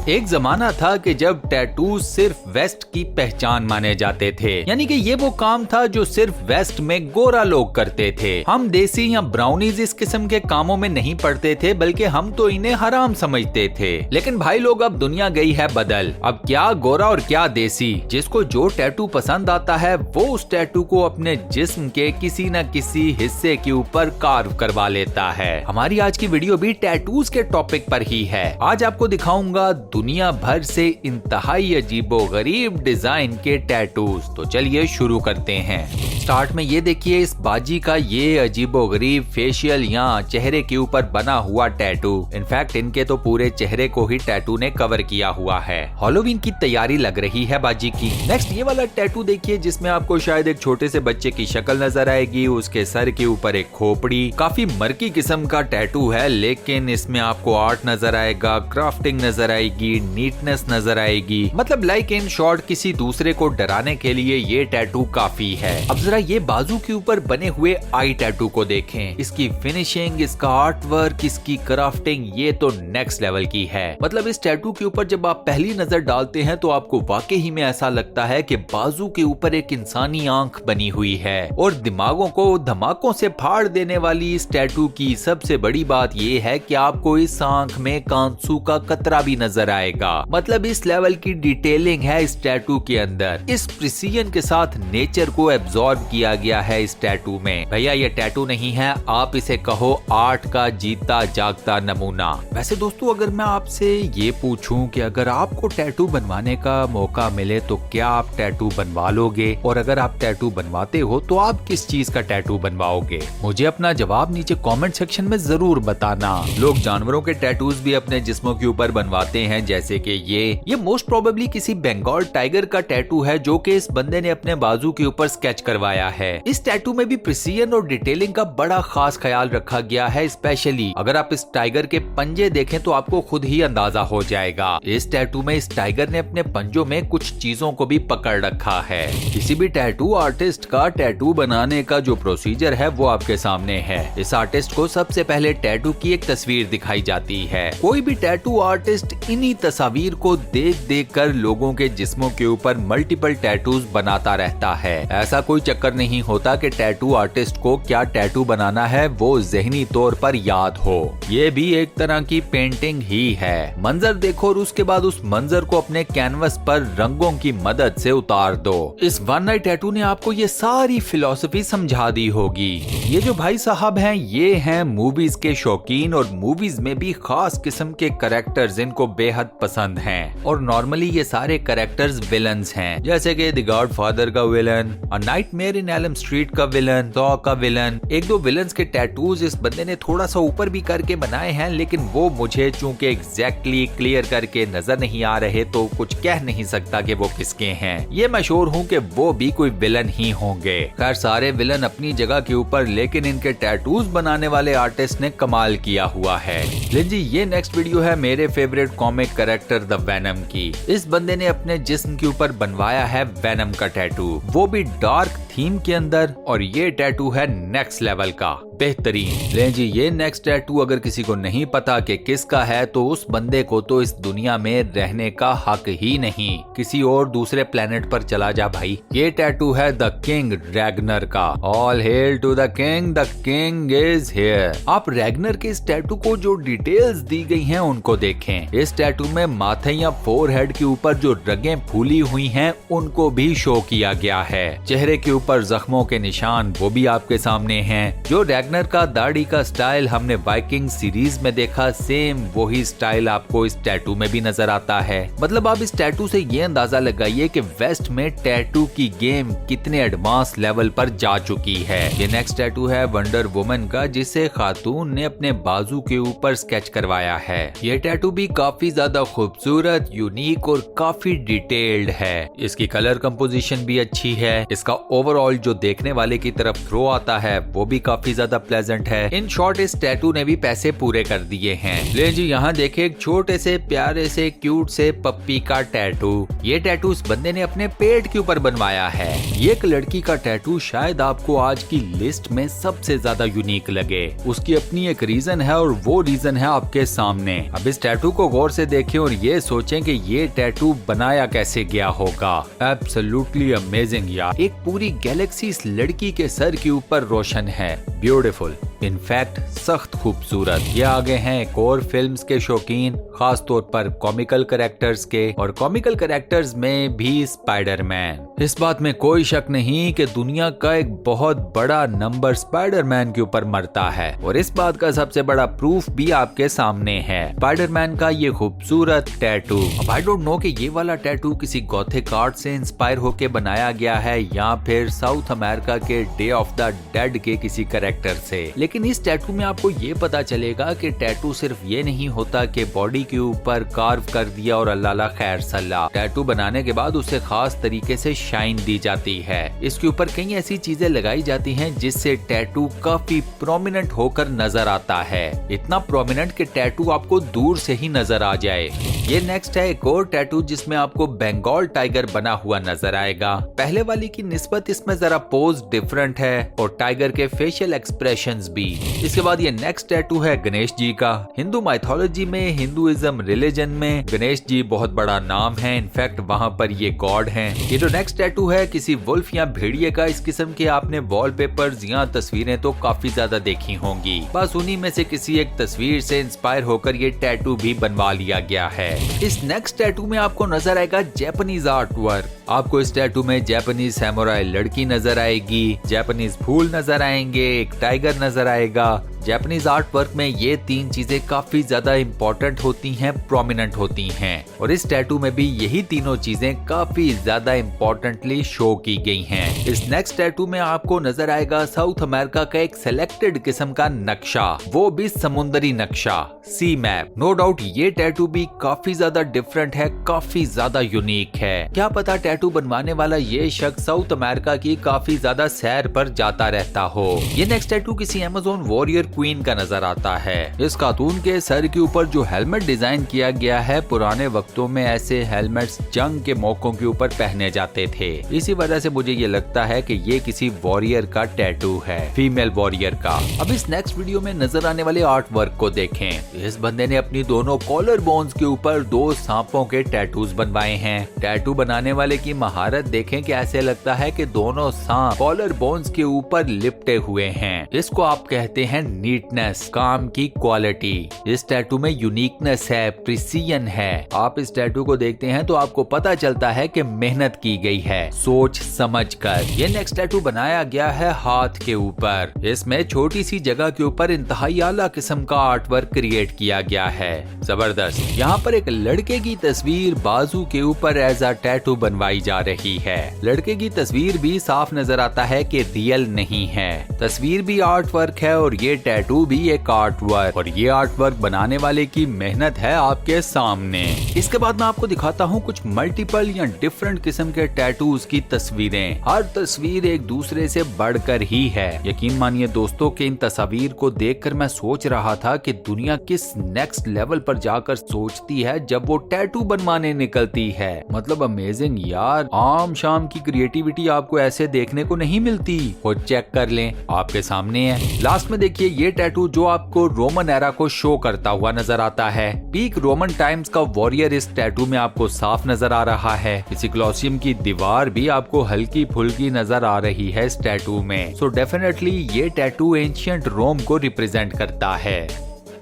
एक जमाना था कि जब टैटू सिर्फ वेस्ट की पहचान माने जाते थे, यानी कि ये वो काम था जो सिर्फ वेस्ट में गोरा लोग करते थे। हम देसी या ब्राउनीज इस किस्म के कामों में नहीं पड़ते थे, बल्कि हम तो इन्हें हराम समझते थे। लेकिन भाई लोग, अब दुनिया गई है बदल। अब क्या गोरा और क्या देसी, जिसको जो टैटू पसंद आता है वो उस टैटू को अपने जिस्म के किसी न किसी हिस्से के ऊपर कार्व करवा लेता है। हमारी आज की वीडियो भी टैटूज के टॉपिक पर ही है। आज आपको दिखाऊंगा दुनिया भर से इंतहाई अजीबोगरीब डिजाइन के टैटूज। तो चलिए शुरू करते हैं। स्टार्ट में ये देखिए इस बाजी का ये अजीबोगरीब फेशियल या चेहरे के ऊपर बना हुआ टैटू। इनफैक्ट इनके तो पूरे चेहरे को ही टैटू ने कवर किया हुआ है। हैलोवीन की तैयारी लग रही है बाजी की। नेक्स्ट ये वाला टैटू देखिए, जिसमें आपको शायद एक छोटे से बच्चे की शक्ल नजर आएगी। उसके सर के ऊपर एक खोपड़ी। काफी मर्की किस्म का टैटू है, लेकिन इसमें आपको आर्ट नजर आएगा, क्राफ्टिंग नजर आएगी, नीटनेस नजर आएगी। मतलब लाइक इन शॉर्ट किसी दूसरे को डराने के लिए ये टैटू काफी है। अब जरा ये बाजू के ऊपर बने हुए आई टैटू को देखें। इसकी फिनिशिंग, इसका आर्ट वर्क, इसकी क्राफ्टिंग, ये तो नेक्स्ट लेवल की है। मतलब इस टैटू के ऊपर जब आप पहली नजर डालते हैं तो आपको वाकई ही में ऐसा लगता है कि बाजू के ऊपर एक इंसानी आंख बनी हुई है। और दिमागों को धमाकों से फाड़ देने वाली इस टैटू की सबसे बड़ी बात ये है कि आपको इस आंख में कांसू का कतरा भी नजर आएगा। मतलब इस लेवल की डिटेलिंग है इस टैटू के अंदर। इस प्रिसीजन के साथ नेचर को एब्जॉर्ब किया गया है इस टैटू में। भैया ये टैटू नहीं है, आप इसे कहो आर्ट का जीता जागता नमूना। वैसे दोस्तों, अगर मैं आपसे ये पूछूं कि अगर आपको टैटू बनवाने का मौका मिले तो क्या आप टैटू बनवा लोगे? और अगर आप टैटू बनवाते हो तो आप किस चीज का टैटू बनवाओगे? मुझे अपना जवाब नीचे कमेंट सेक्शन में जरूर बताना। लोग जानवरों के टैटूज भी अपने जिस्मों के ऊपर बनवाते हैं, जैसे कि ये मोस्ट प्रोबेबली किसी बंगाल टाइगर का टैटू है जो कि इस बंदे ने अपने बाजू के ऊपर स्केच करवाया है। इस टैटू में भी प्रिसीजन और डिटेलिंग का बड़ा खास ख्याल रखा गया है। स्पेशली अगर आप इस टाइगर के पंजे देखें तो आपको खुद ही अंदाजा हो जाएगा। इस टैटू में इस टाइगर ने अपने पंजों में कुछ चीजों को भी पकड़ रखा है। किसी भी टैटू आर्टिस्ट का टैटू बनाने का जो प्रोसीजर है वो आपके सामने है। इस आर्टिस्ट को सबसे पहले टैटू की एक तस्वीर दिखाई जाती है। कोई भी टैटू आर्टिस्ट इन्हीं तस्वीर को देख देख कर लोगों के जिस्मों के ऊपर मल्टीपल टैटूज बनाता रहता है। ऐसा कोई चक्कर नहीं होता कि टैटू आर्टिस्ट को क्या टैटू बनाना है वो ज़हनी तौर पर याद हो। ये भी एक तरह की पेंटिंग ही है। मंजर देखो और उसके बाद उस मंजर को अपने कैनवस पर रंगों की मदद से उतार दो। इस वन नाइट टैटू ने आपको ये सारी फिलॉसफी समझा दी होगी। ये जो भाई साहब हैं ये हैं मूवीज के शौकीन, और मूवीज में भी खास किस्म के कैरेक्टर्स इनको बेहद पसंद हैं। और नॉर्मली ये सारे कैरेक्टर्स विलन्स हैं, जैसे कि द गॉडफादर का villain, a nightmare in Elm street का विलन, सॉ का विलन। एक दो विलन्स के टैटूज इस बंदे ने थोड़ा सा ऊपर भी करके बनाए हैं, लेकिन वो मुझे चूंकि एग्जैक्टली क्लियर करके नजर नहीं आ रहे तो कुछ कह नहीं सकता कि वो किसके हैं। ये मैं श्योर हूँ कि वो भी कोई विलन ही होंगे। खैर सारे विलन अपनी जगह के ऊपर, लेकिन इनके टैटूज बनाने वाले आर्टिस्ट ने कमाल किया हुआ है। लेकिन जी ये नेक्स्ट वीडियो है मेरे favourite comic character the venom की। इस बंदे ने अपने जिस्म के ऊपर बनवाया है वेनम का टैटू, वो भी डार्क थीम के अंदर, और ये टैटू है नेक्स्ट लेवल का बेहतरीन। ले जी ये नेक्स्ट टैटू अगर किसी को नहीं पता कि किसका है तो उस बंदे को तो इस दुनिया में रहने का हक ही नहीं। किसी और दूसरे प्लेनेट पर चला जा भाई। ये टैटू है द किंग रैगनर का। All hail to the king is here. आप रैगनर के इस टैटू को जो डिटेल्स दी गई हैं उनको देखें। इस टैटू में माथे या फोरहेड के ऊपर जो रगें फूली हुई हैं उनको भी शो किया गया है। चेहरे के ऊपर जख्मों के निशान वो भी आपके सामने हैं। जो रैगनर का दाढ़ी का स्टाइल हमने वाइकिंग सीरीज में देखा, सेम वही स्टाइल आपको इस टैटू में भी नजर आता है। मतलब आप इस टैटू से ये अंदाजा लगाइए कि वेस्ट में टैटू की गेम कितने एडवांस लेवल पर जा चुकी है। ये नेक्स्ट टैटू है वंडर वुमन का, जिसे खातून ने अपने बाजू के ऊपर स्केच करवाया है। ये टैटू भी काफी ज्यादा खूबसूरत, यूनिक और काफी डिटेल्ड है। इसकी कलर कंपोजिशन भी अच्छी है। इसका ओवरऑल जो देखने वाले की तरफ थ्रो आता है वो भी काफी ज्यादा ज्यादा प्लेजेंट है। इन शॉर्ट इस टैटू ने भी पैसे पूरे कर दिए हैं। ले जी यहाँ देखे एक छोटे से प्यारे से क्यूट से पप्पी का टैटू। ये टैटू इस बंदे ने अपने पेट के ऊपर बनवाया है। ये एक लड़की का टैटू शायद आपको आज की लिस्ट में सबसे ज्यादा यूनिक लगे। उसकी अपनी एक रीजन है और वो रीजन है आपके सामने। अब इस टैटू को गौर से देखें और ये सोचें कि ये टैटू बनाया कैसे गया होगा। एब्सोल्युटली अमेजिंग यार। एक पूरी गैलेक्सी इस लड़की के सर के ऊपर रोशन है। ब्यूटीफुल, इनफैक्ट सख्त खूबसूरत। ये आगे हैं एक और फिल्म्स के शौकीन, खास तौर पर कॉमिकल कैरेक्टर्स के, और कॉमिकल कैरेक्टर्स में भी स्पाइडरमैन। इस बात में कोई शक नहीं कि दुनिया का एक बहुत बड़ा नंबर स्पाइडरमैन के ऊपर मरता है, और इस बात का सबसे बड़ा प्रूफ भी आपके सामने है, स्पाइडरमैन का ये खूबसूरत टैटू। अब आई डोंट नो कि ये वाला टैटू किसी गॉथिक आर्ट से इंस्पायर होके बनाया गया है या फिर साउथ अमेरिका के डे ऑफ द डेड के किसी कैरेक्टर से। लेकिन इस टैटू में आपको ये पता चलेगा कि टैटू सिर्फ ये नहीं होता कि बॉडी के ऊपर कार्व कर दिया और अल्लाह खैर सल्ला। टैटू बनाने के बाद उसे खास तरीके से शाइन दी जाती है। इसके ऊपर कई ऐसी चीजें लगाई जाती हैं जिससे टैटू काफी प्रोमिनेंट होकर नजर आता है। इतना प्रोमिनेंट कि टैटू आपको दूर से ही नजर आ जाए। ये नेक्स्ट है एक और टैटू जिसमें आपको बंगाल टाइगर बना हुआ नजर आएगा। पहले वाली की निस्बत इसमें जरा पोज डिफरेंट है और टाइगर के फेशियल एक्सप्रेशंस भी। इसके बाद ये नेक्स्ट टैटू है गणेश जी का। हिंदू माइथोलॉजी में, हिंदुइज्म रिलीजन में गणेश जी बहुत बड़ा नाम है। इनफैक्ट वहाँ पर ये गॉड हैं। ये जो नेक्स्ट टैटू है किसी वुल्फ या भेड़िए का। इस किस्म के आपने वॉलपेपर्स या तस्वीरें तो काफी ज्यादा देखी होंगी। बस उन्हीं में से किसी एक तस्वीर से इंस्पायर होकर ये टैटू भी बनवा लिया गया है। इस नेक्स्ट टैटू में आपको नजर आएगा जापानीज आर्ट वर्क। आपको इस टैटू में जापानीज सैमुराई लड़की नजर आएगी, जापानीज फूल नजर आएंगे, एक टाइगर नजर आएगा। जापानीज आर्ट वर्क में ये तीन चीजें काफी ज्यादा इंपॉर्टेंट होती हैं, प्रोमिनेंट होती हैं, और इस टैटू में भी यही तीनों चीजें काफी ज्यादा इंपॉर्टेंटली शो की गई हैं। इस नेक्स्ट टैटू में आपको नजर आएगा साउथ अमेरिका का एक सिलेक्टेड किस्म का नक्शा, वो भी समुद्री नक्शा, सी मैप। नो डाउट ये टैटू भी काफी ज्यादा डिफरेंट है, काफी ज्यादा यूनिक है। क्या पता टैटू बनवाने वाला ये शख्स साउथ अमेरिका की काफी ज्यादा सैर पर जाता रहता हो। ये नेक्स्ट टैटू किसी अमेज़न वॉरियर क्वीन का नजर आता है। इस खातून के सर के ऊपर जो हेलमेट डिजाइन किया गया है, पुराने वक्तों में ऐसे हेलमेट्स जंग के मौकों के ऊपर पहने जाते थे। इसी वजह से मुझे ये लगता है कि ये किसी वॉरियर का टैटू है, फीमेल वॉरियर का। अब इस नेक्स्ट वीडियो में नजर आने वाले आर्ट वर्क को देखें। इस बंदे ने अपनी दोनों कॉलर बोन्स के ऊपर 2 सांपों के टैटूज बनवाए हैं। टैटू बनाने वाले की महारत देखें कि ऐसे लगता है कि दोनों सांप कॉलर बोन्स के ऊपर लिपटे हुए हैं। इसको आप कहते हैं नीटनेस, काम की क्वालिटी। इस टैटू में यूनिकनेस है, प्रिसीजन है। आप इस टैटू को देखते हैं तो आपको पता चलता है कि मेहनत की गई है सोच समझकर। ये नेक्स्ट टैटू बनाया गया है हाथ के ऊपर। इसमें छोटी सी जगह के ऊपर इंतहाई आला किस्म का आर्ट वर्क क्रिएट किया गया है, जबरदस्त। यहाँ पर एक लड़के की तस्वीर बाजू के ऊपर एज अ टैटू बनवाई जा रही है। लड़के की तस्वीर भी साफ नजर आता है कि रियल नहीं है। तस्वीर भी आर्ट वर्क है और ये टैटू भी एक आर्ट वर्क, और ये आर्ट वर्क बनाने वाले की मेहनत है आपके सामने। इसके बाद मैं आपको दिखाता हूँ कुछ मल्टीपल या डिफरेंट किस्म के टैटूज की तस्वीरें। हर तस्वीर एक दूसरे से बढ़कर ही है। यकीन मानिए दोस्तों कि इन तस्वीर को देखकर मैं सोच रहा था कि दुनिया किस नेक्स्ट लेवल पर जाकर सोचती है जब वो टैटू बनवाने निकलती है। मतलब अमेजिंग यार, आम शाम की क्रिएटिविटी आपको ऐसे देखने को नहीं मिलती। वो चेक कर लें, आपके सामने है। लास्ट में देखिए ये टैटू जो आपको रोमन एरा को शो करता हुआ नजर आता है। पीक रोमन टाइम्स का वॉरियर इस टैटू में आपको साफ नजर आ रहा है। इसी कॉलोसियम की दीवार भी आपको हल्की फुल्की नजर आ रही है इस टैटू में। सो डेफिनेटली ये टैटू एंशिएंट रोम को रिप्रेजेंट करता है।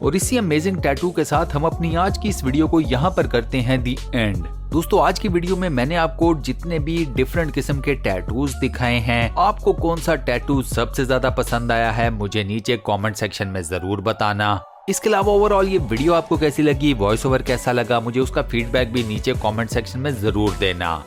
और इसी अमेजिंग टैटू के साथ हम अपनी आज की इस वीडियो को यहाँ पर करते हैं दी एंड। दोस्तों आज की वीडियो में मैंने आपको जितने भी डिफरेंट किस्म के टैटूज दिखाए हैं, आपको कौन सा टैटू सबसे ज्यादा पसंद आया है मुझे नीचे कमेंट सेक्शन में जरूर बताना। इसके अलावा ओवरऑल ये वीडियो आपको कैसी लगी, वॉइस ओवर कैसा लगा, मुझे उसका फीडबैक भी नीचे कमेंट सेक्शन में जरूर देना।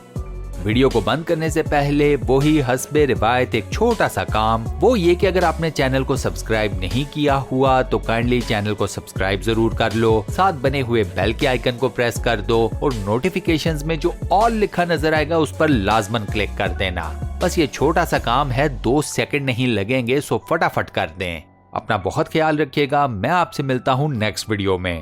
वीडियो को बंद करने से पहले वही हस्बे रिवायत एक छोटा सा काम, वो ये कि अगर आपने चैनल को सब्सक्राइब नहीं किया हुआ तो काइंडली चैनल को सब्सक्राइब जरूर कर लो, साथ बने हुए बेल के आइकन को प्रेस कर दो और नोटिफिकेशंस में जो ऑल लिखा नजर आएगा उस पर लाजमन क्लिक कर देना। बस ये छोटा सा काम है, 2 सेकंड नहीं लगेंगे, सो फटाफट कर दें। अपना बहुत ख्याल रखिएगा। मैं आपसे मिलता हूँ नेक्स्ट वीडियो में।